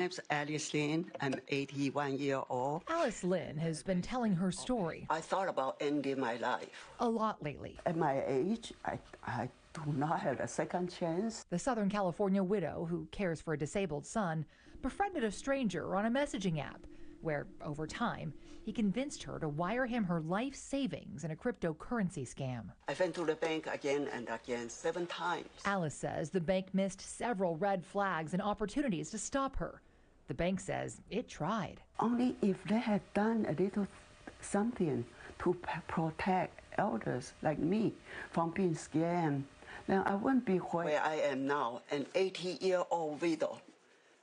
name's Alice Lin. I'm 81 years old. Alice Lin has been telling her story I thought about ending my life. a lot lately. At my age, I do not have a second chance. The Southern California widow who cares for a disabled son befriended a stranger on a messaging app where, over time, he convinced her to wire him her life savings in a cryptocurrency scam. I went to the bank again and again, 7 times. Alice says the bank missed several red flags and opportunities to stop her. The bank says it tried. Only if they had done a little something to protect elders like me from being scammed, then I wouldn't be where I am now, an 80-year-old widow,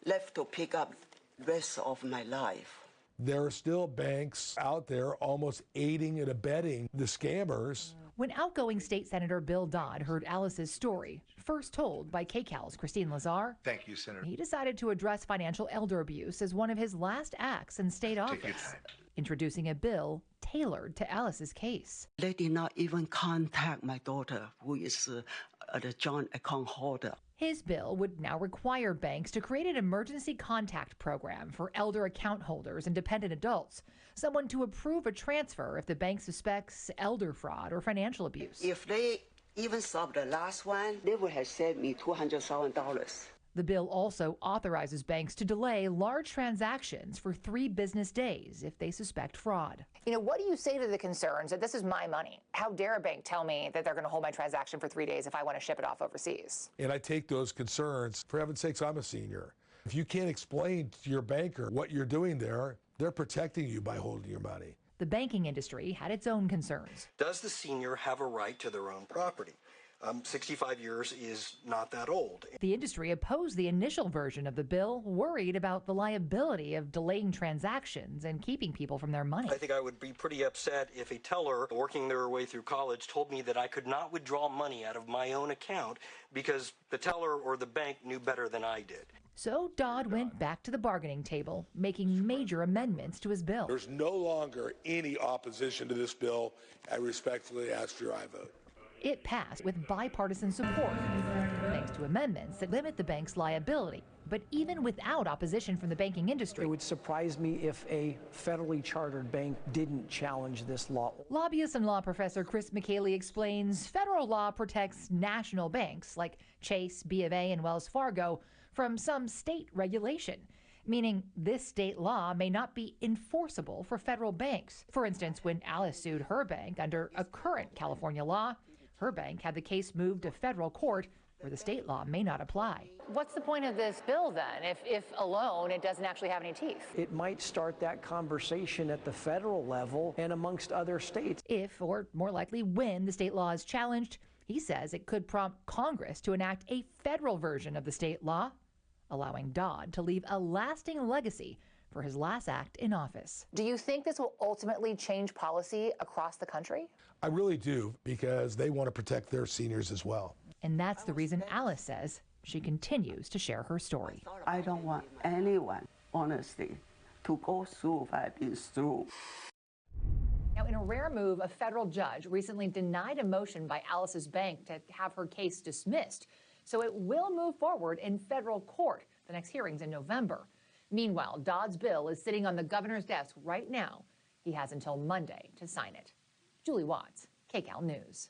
left to pick up the rest of my life. There are still banks out there almost aiding and abetting the scammers. When outgoing state Senator Bill Dodd heard Alice's story, first told by KCAL's Christine Lazar, thank you, Senator. He decided to address financial elder abuse as one of his last acts in state office, introducing a bill tailored to Alice's case. They did not even contact my daughter, who is the joint account holder. His bill would now require banks to create an emergency contact program for elder account holders and dependent adults, someone to approve a transfer if the bank suspects elder fraud or financial abuse. If they even solved the last one, they would have saved me $200,000. The bill also authorizes banks to delay large transactions for 3 business days if they suspect fraud. You know, what do you say to the concerns that this is my money? How dare a bank tell me that they're going to hold my transaction for 3 days if I want to ship it off overseas? And I take those concerns. For heaven's sakes, I'm a senior. If you can't explain to your banker what you're doing there, they're protecting you by holding your money. The banking industry had its own concerns. Does the senior have a right to their own property? 65 years is not that old. The industry opposed the initial version of the bill, worried about the liability of delaying transactions and keeping people from their money. I think I would be pretty upset if a teller working their way through college told me that I could not withdraw money out of my own account because the teller or the bank knew better than I did. So Dodd went back to the bargaining table, making major amendments to his bill. There's no longer any opposition to this bill. I respectfully ask for your aye vote. It passed with bipartisan support, thanks to amendments that limit the bank's liability. But even without opposition from the banking industry, it would surprise me if a federally chartered bank didn't challenge this law. Lobbyist and law professor Chris McCaley explains federal law protects national banks like Chase, B of A, and Wells Fargo from some state regulation, meaning this state law may not be enforceable for federal banks. For instance, when Alice sued her bank under a current California law, her bank had the case moved to federal court where the state law may not apply. What's the point of this bill then, if alone it doesn't actually have any teeth? It might start that conversation at the federal level and amongst other states. If, or more likely when, the state law is challenged, he says it could prompt Congress to enact a federal version of the state law, allowing Dodd to leave a lasting legacy for his last act in office. Do you think this will ultimately change policy across the country? I really do, because they want to protect their seniors as well. And that's the reason Alice says she continues to share her story. I don't want anyone, honestly, to go through what I've been through. Now, in a rare move, a federal judge recently denied a motion by Alice's bank to have her case dismissed. So it will move forward in federal court. The next hearing's in November. Meanwhile, Dodd's bill is sitting on the governor's desk right now. He has until Monday to sign it. Julie Watts, KCAL News.